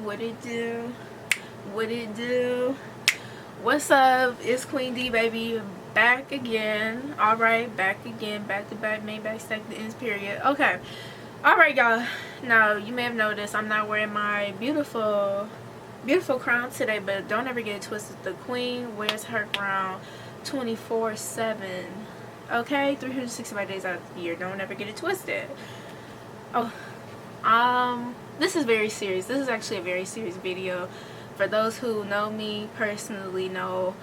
What it do? What it do? What's up? It's Queen D, baby. Back again. Alright, back again. Back to back, main back, stack the ends, period. Okay. Alright, y'all. Now, you may have noticed I'm not wearing my beautiful crown today, but don't ever get it twisted. The queen wears her crown 24/7. Okay? 365 days out of the year. Don't ever get it twisted. Oh. This is very serious. This is actually a very serious video. For those who know me personally, I'm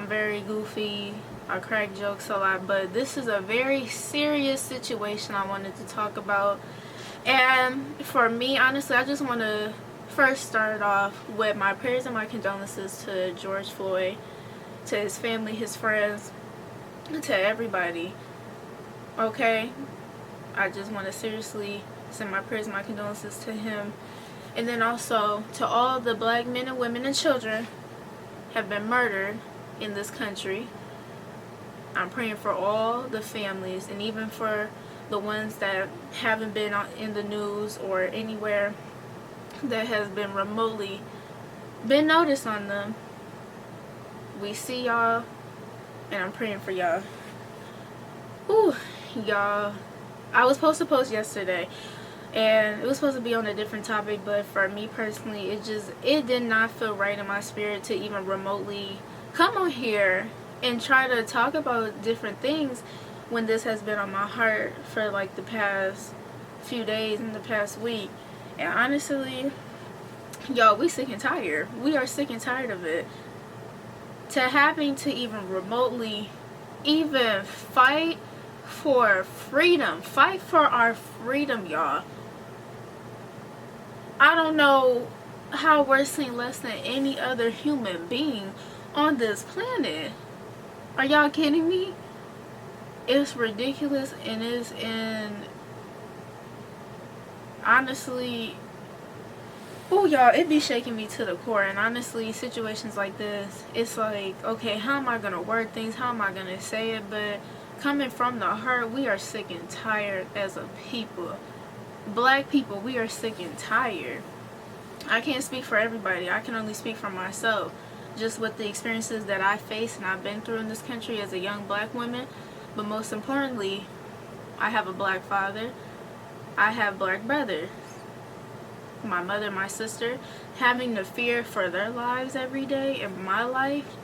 very goofy. I crack jokes a lot, but this is a very serious situation I wanted to talk about. And for me, honestly, I just want to first start off with my prayers and my condolences to George Floyd, to his family, his friends, to everybody. Okay? I just want to seriously send my prayers and my condolences to him. And then also to all the black men and women and children have been murdered in this country. I'm praying for all the families, and even for the ones that haven't been in the news or anywhere that has been remotely been noticed on them. We see y'all, and I'm praying for y'all. Ooh, y'all. I was supposed to post yesterday, and it was supposed to be on a different topic, but for me personally, it did not feel right in my spirit to even remotely come on here and try to talk about different things when this has been on my heart for like the past few days and the past week. And honestly, y'all, we sick and tired. We are sick and tired of it. To having to even remotely even fight for freedom, fight for our freedom, y'all. I don't know how we're seen less than any other human being on this planet. Are y'all kidding me? It's ridiculous, and honestly, oh y'all, it be shaking me to the core. And honestly, situations like this, it's like, okay, how am I gonna word things? How am I gonna say it? But coming from the heart, we are sick and tired as a people. Black people, we are sick and tired. I can't speak for everybody. I can only speak for myself. Just with the experiences that I face and I've been through in this country as a young black woman. But most importantly, I have a black father. I have black brothers. My mother, my sister, having the fear for their lives every day in my life,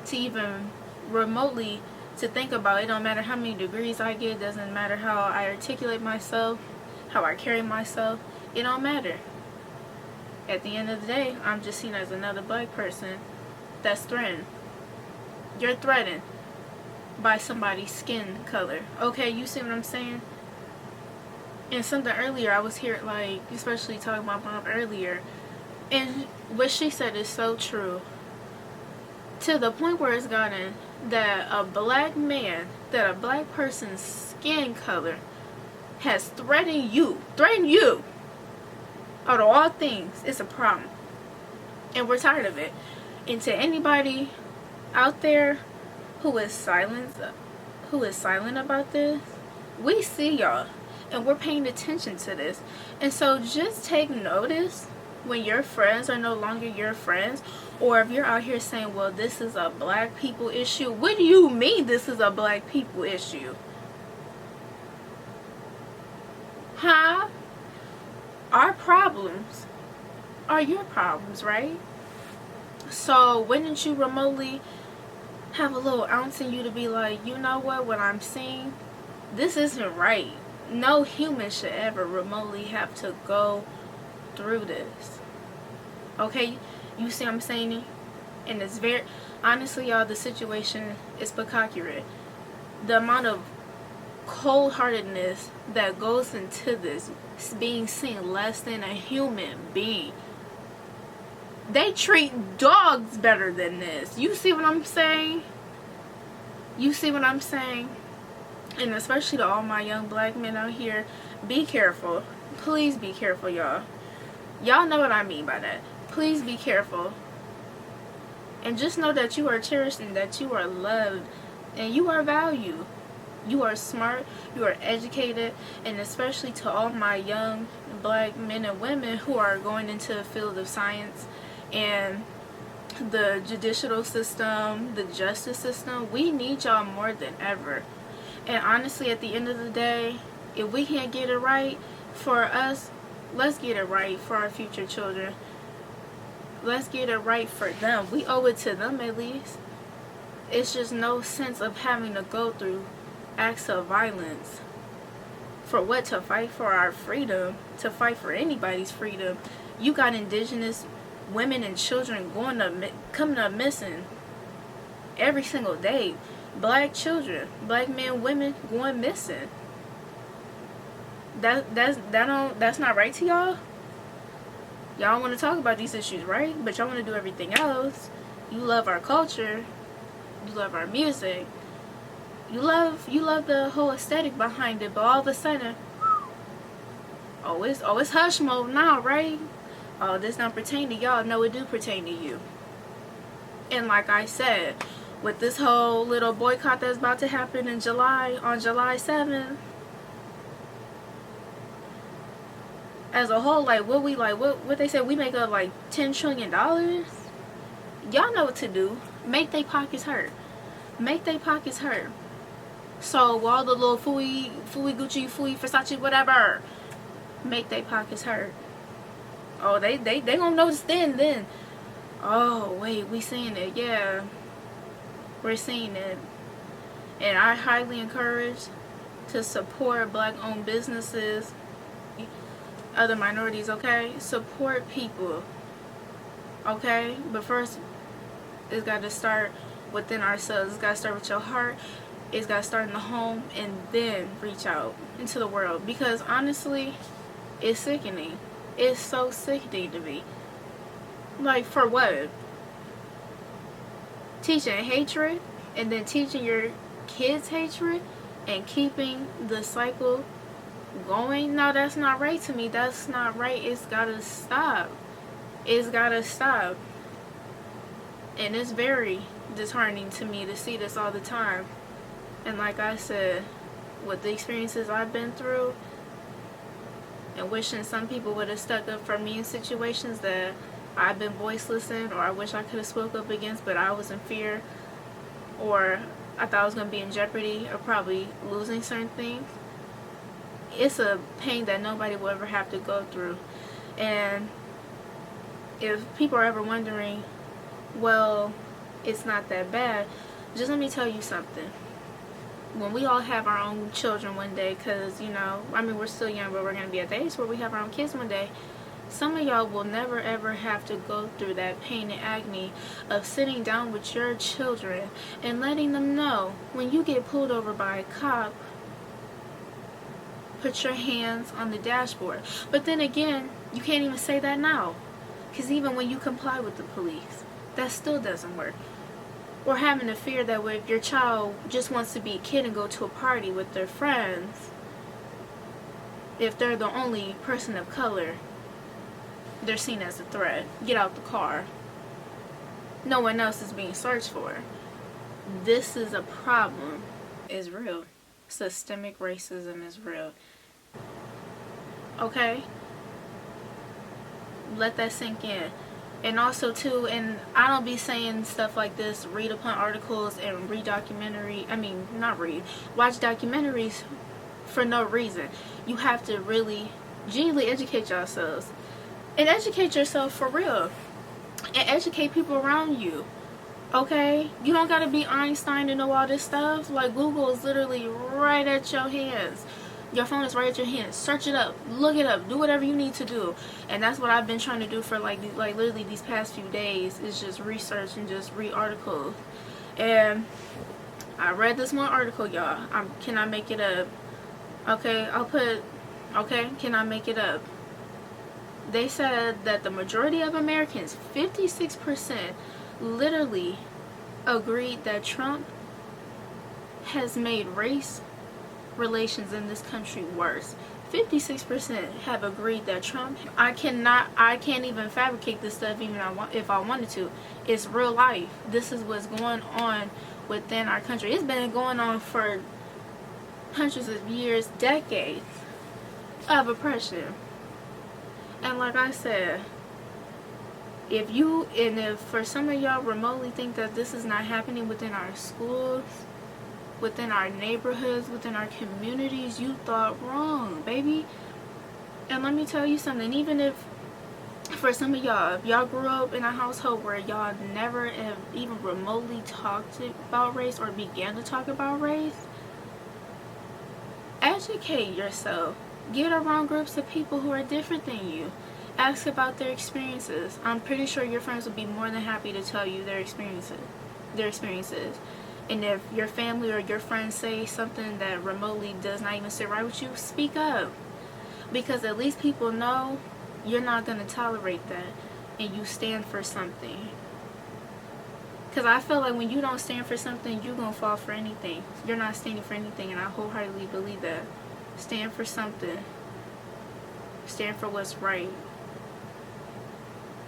to even remotely to think about. It don't matter how many degrees I get, doesn't matter how I articulate myself, how I carry myself, it don't matter. At the end of the day, I'm just seen as another black person that's threatened. You're threatened by somebody's skin color. Okay, you see what I'm saying? And something earlier, I was here, like, especially talking about my mom earlier, and what she said is so true. To the point where it's gotten that a black man, that a black person's skin color has threatened you out of all things. It's a problem, and we're tired of it. And to anybody out there who is silent about this, we see y'all, and we're paying attention to this. And so just take notice when your friends are no longer your friends, or if you're out here saying, well, this is a black people issue. What do you mean this is a black people issue? Huh? Our problems are your problems, right? So wouldn't you remotely have a little ounce in you to be like, you know what I'm seeing, this isn't right. No human should ever remotely have to go through this. Okay, you see what I'm saying? And it's very, honestly, y'all, the situation is peculiar. The amount of cold-heartedness that goes into this, being seen less than a human being. They treat dogs better than this. You see what I'm saying? You see what I'm saying? And especially to all my young black men out here, be careful. Please be careful, y'all. Y'all know what I mean by that. Please be careful. And just know that you are cherished and that you are loved and you are valued. You are smart, you are educated, and especially to all my young black men and women who are going into the field of science and the judicial system, the justice system. We need y'all more than ever. And honestly, at the end of the day, if we can't get it right for us, let's get it right for our future children. Let's get it right for them. We owe it to them at least. It's just no sense of having to go through acts of violence. For what? To fight for our freedom. To fight for anybody's freedom. You got indigenous women and children coming up missing every single day. Black children, black men, women going missing. That's not right to y'all. Y'all want to talk about these issues, right? But y'all want to do everything else. You love our culture. You love our music. You love the whole aesthetic behind it. But all of a sudden, oh, it's hush mode now, right? Oh, this don't pertain to y'all. No, it do pertain to you. And like I said, with this whole little boycott that's about to happen in July, on July 7th, as a whole, like, what they said, we make up like $10 trillion. Y'all know what to do. Make they pockets hurt. Make they pockets hurt. So all the little Fui Gucci, Fui Versace, whatever, make they pockets hurt. Oh, they gonna notice then. Oh, wait, we seeing it. Yeah, we're seeing it. And I highly encourage to support black-owned businesses, other minorities, okay? Support people, okay? But first, it's got to start within ourselves. It's got to start with your heart. It's got to start in the home and then reach out into the world. Because honestly, it's sickening. It's so sickening to me. Like, for what? Teaching hatred and then teaching your kids hatred and keeping the cycle going? No, that's not right to me. That's not right. It's gotta stop. It's gotta stop. And it's very disheartening to me to see this all the time. And like I said, with the experiences I've been through, and wishing some people would have stuck up for me in situations that I've been voiceless in, or I wish I could have spoke up against, but I was in fear, or I thought I was going to be in jeopardy of probably losing certain things. It's a pain that nobody will ever have to go through. And if people are ever wondering, well, it's not that bad, just let me tell you something. When we all have our own children one day, because, you know, I mean, we're still young, but we're going to be at the age where we have our own kids one day, some of y'all will never ever have to go through that pain and agony of sitting down with your children and letting them know when you get pulled over by a cop, put your hands on the dashboard. But then again, you can't even say that now, because even when you comply with the police, that still doesn't work. Or having the fear that if your child just wants to be a kid and go to a party with their friends, if they're the only person of color, they're seen as a threat. Get out the car. No one else is being searched for. This is a problem. It's real. Systemic racism is real. Okay? Let that sink in. And also too, and I don't be saying stuff like this, read upon articles and watch documentaries for no reason. You have to really genuinely educate yourselves. And educate yourself for real. And educate people around you. Okay? You don't gotta be Einstein to know all this stuff. Like, Google is literally right at your hands. Your phone is right at your hands. Search it up. Look it up. Do whatever you need to do. And that's what I've been trying to do for like literally these past few days, is just research and just read articles. And I read this one article, y'all. Can I make it up? Okay, can I make it up? They said that the majority of Americans, 56%, literally agreed that Trump has made race relations in this country worse. 56% have agreed that Trump, I can't even fabricate this stuff even if I wanted to. It's real life. This is what's going on within our country. It's been going on for hundreds of years, decades of oppression. And like I said, if for some of y'all remotely think that this is not happening within our schools, within our neighborhoods, within our communities, you thought wrong, baby. And let me tell you something, even if for some of y'all, if y'all grew up in a household where y'all never have even remotely talked about race or began to talk about race, educate yourself. Get around groups of people who are different than you. Ask about their experiences. I'm pretty sure your friends will be more than happy to tell you their experiences. And if your family or your friends say something that remotely does not even sit right with you, speak up. Because at least people know you're not going to tolerate that and you stand for something. Because I feel like when you don't stand for something, you're going to fall for anything. You're not standing for anything, and I wholeheartedly believe that. Stand for something. Stand for what's right.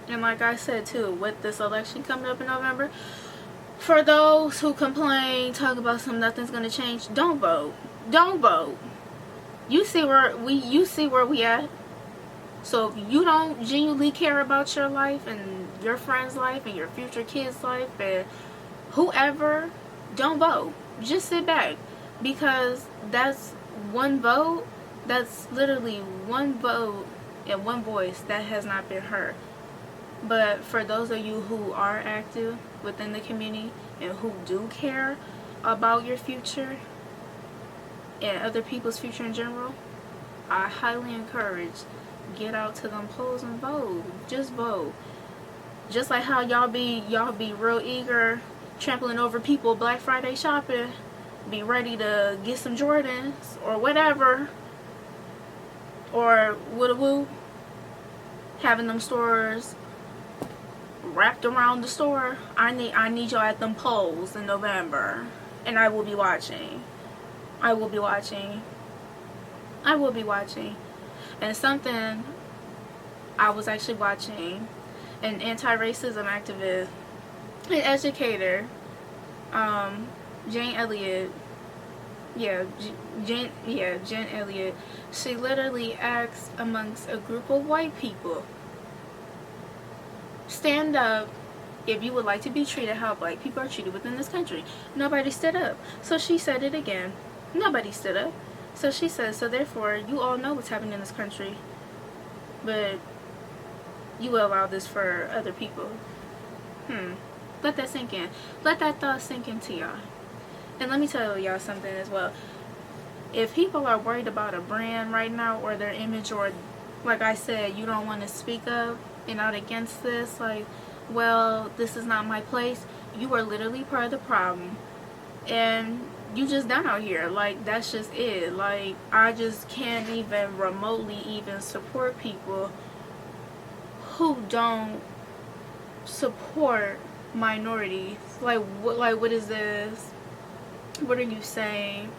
And like I said too, with this election coming up in November, for those who complain, talk about nothing's going to change, don't vote. Don't vote. You see where we at. So if you don't genuinely care about your life and your friend's life and your future kids' life and whoever, don't vote. Just sit back. Because that's one vote. That's literally one vote and one voice that has not been heard. But for those of you who are active within the community and who do care about your future and other people's future in general, I highly encourage, get out to them polls and vote. Just vote. Just like how y'all be real eager, trampling over people Black Friday shopping, be ready to get some Jordans or whatever, or woo, having them stores wrapped around the store. I need y'all at them polls in November, and I will be watching. I will be watching. And something I was actually watching, an anti-racism activist, an educator, Jane Elliott. Jen Elliott. She literally asked amongst a group of white people, stand up if you would like to be treated how black people are treated within this country. Nobody stood up. So she said it again. Nobody stood up. So she says, so therefore, you all know what's happening in this country, but you will allow this for other people. Let that sink in. Let that thought sink into y'all. And let me tell y'all something as well. If people are worried about a brand right now or their image, or like I said, you don't want to speak up and out against this, like, well, this is not my place, you are literally part of the problem. And you just done out here. Like, that's just it. Like, I just can't even remotely even support people who don't support minorities. Like what is this? What are you saying?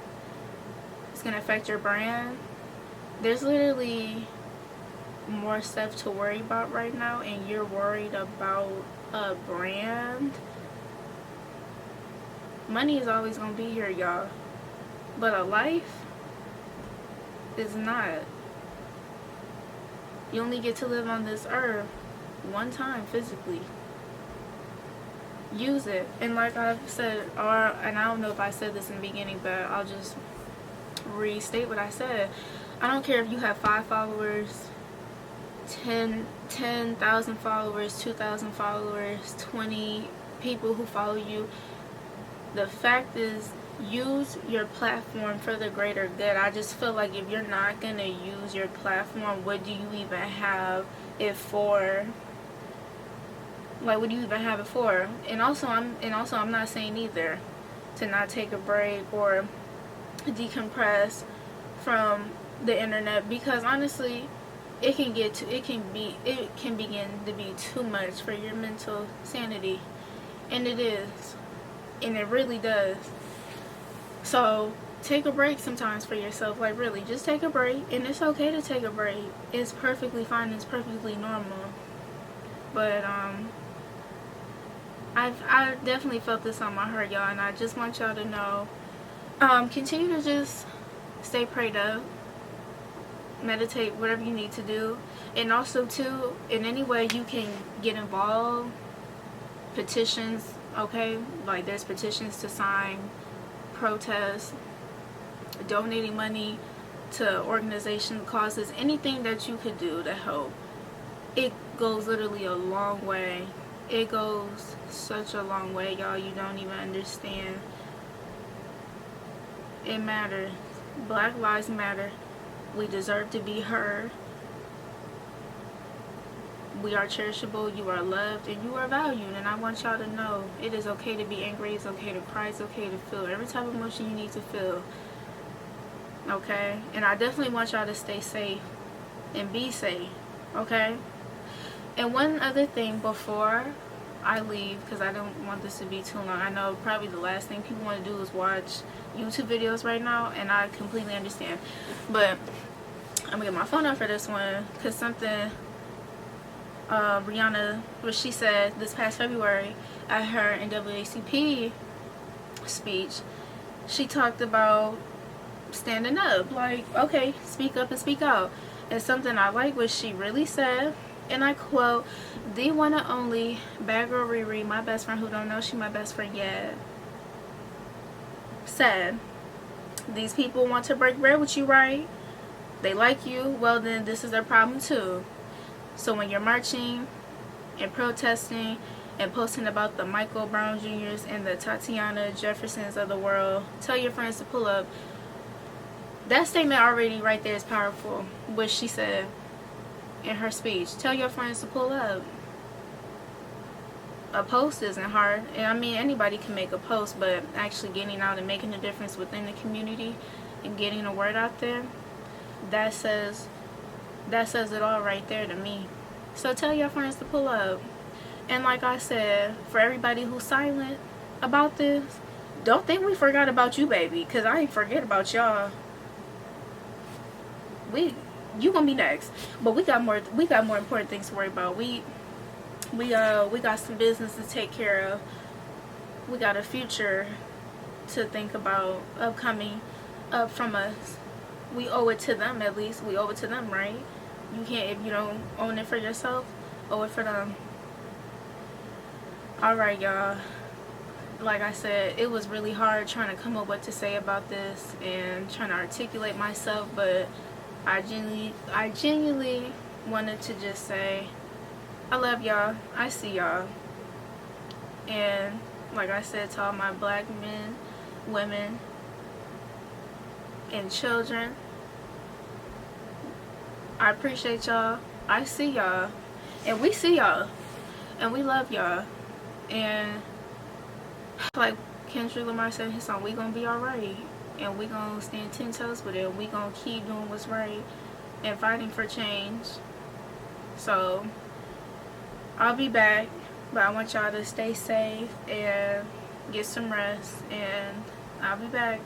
It's gonna affect your brand? There's literally more stuff to worry about right now, and you're worried about a brand. Money is always gonna be here, y'all, but a life is not. You only get to live on this earth one time physically. Use it. And like I've said, and I don't know if I said this in the beginning, but I'll just restate what I said. I don't care if you have 5 followers, 10,000 followers, 2,000 followers, 20 people who follow you. The fact is, use your platform for the greater good. I just feel like if you're not gonna use your platform, what do you even have it for? Like, what do you even have it for? And also I'm not saying either to not take a break or decompress from the internet, because honestly, it can begin to be too much for your mental sanity, and it is, and it really does. So take a break sometimes for yourself. Like, really, just take a break. And it's okay to take a break. It's perfectly fine. It's perfectly normal. But I definitely felt this on my heart, y'all, and I just want y'all to know, continue to just stay prayed up. meditate, whatever you need to do. And also too, in any way you can get involved, petitions, okay, like there's petitions to sign, protests, donating money to organization causes, anything that you could do to help. It goes literally a long way. It goes such a long way, y'all. You don't even understand. It matters. Black lives matter. We deserve to be heard. We are cherishable, you are loved, and you are valued. And I want y'all to know it is okay to be angry, it's okay to cry, it's okay to feel every type of emotion you need to feel. Okay? And I definitely want y'all to stay safe and be safe. Okay? And one other thing before I leave, because I don't want this to be too long. I know probably the last thing people want to do is watch YouTube videos right now, and I completely understand. But I'm going to get my phone out for this one, because something Rihanna, what she said this past February at her NAACP speech, she talked about standing up, like, okay, speak up and speak out. And something I like what she really said, and I quote, "The one and only bad girl Riri, my best friend who don't know she my best friend yet, said, these people want to break bread with you, right? They like you, well then this is their problem too. So when you're marching and protesting and posting about the Michael Brown Jr.'s and the Tatiana Jeffersons of the world, tell your friends to pull up." That statement already right there is powerful, what she said in her speech. Tell your friends to pull up. A post isn't hard. And I mean, anybody can make a post, but actually getting out and making a difference within the community and getting the word out there, that says it all right there to me. So tell your friends to pull up. And like I said, for everybody who's silent about this, don't think we forgot about you, baby, because I ain't forget about y'all. You gonna be next, but we got more important things to worry about. We got some business to take care of. We got a future to think about upcoming up from us. We owe it to them, at least. We owe it to them, right? You can't, if you don't own it for yourself, owe it for them. Alright, y'all. Like I said, it was really hard trying to come up with what to say about this and trying to articulate myself, but I genuinely wanted to just say, I love y'all. I see y'all. And like I said to all my black men, women, and children, I appreciate y'all. I see y'all. And we see y'all. And we love y'all. And like Kendrick Lamar said in his song, we gonna be alright. And we gonna stand 10 toes with it. We gonna keep doing what's right and fighting for change. So I'll be back, but I want y'all to stay safe and get some rest, and I'll be back.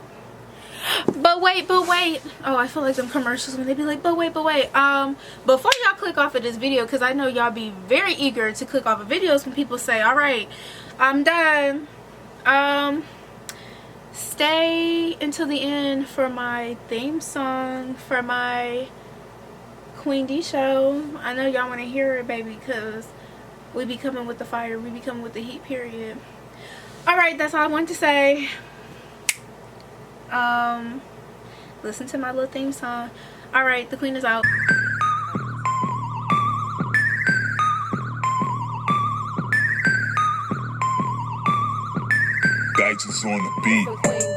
But wait. Oh, I feel like them commercials when they be like, but wait. Before y'all click off of this video, because I know y'all be very eager to click off of videos when people say, alright, I'm done. Stay until the end for my theme song for my Queen D show. I know y'all want to hear it, baby, because we be coming with the fire. We be coming with the heat, period. Alright, that's all I wanted to say. Listen to my little theme song. Alright, the queen is out. Digits on the beat.